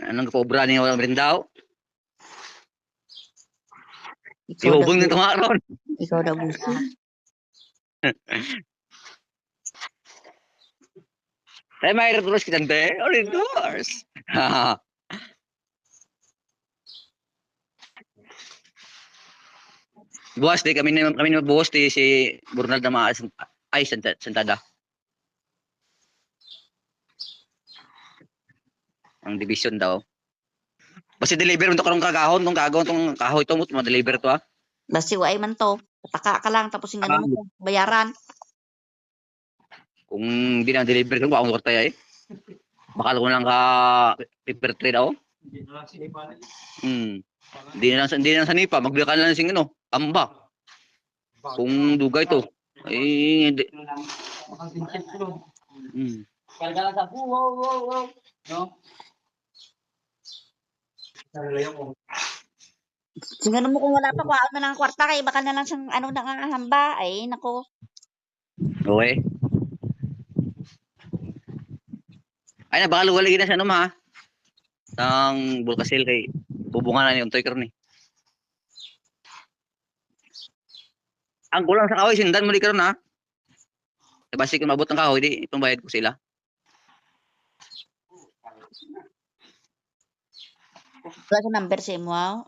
Anong kapobra niya walang merindaw? Si Ikaw Hubong daw, nito nga ron. ikaw daw gusto. Tayo may retros kitang te. Oh, retros. Buwas di kami na buwas di si Burnal na mga ay Santada. Ang division daw. Basta deliver mo to karong kagahon tong kagahon tong kahoy to mo deliver to ha. Basi ay man to. Pataka ka lang tapos yung ano mo bayaran. Kung hindi na deliver ko akong kortaya eh. Bakal ko lang ka paper trade ako. Hindi na lang sa nipa, magbika na lang sing ano, amba. Kung dugay to. Ay hindi. Karga sa wow. No? Singano mo kung wala pa kuhaan na ng kwarta kay baka na lang siyang ano nangangahamba. Ay nako. Okay. Ay na baka luwaligi na sa ano ma. Sang Bulkasil kay bubungan na ni Untoy karon ni. Ang kulang sa kahoy sindan mo di karon ha. Basi kung mabot ng kahoy di itong bayad ko sila. Wala sa number sa imo.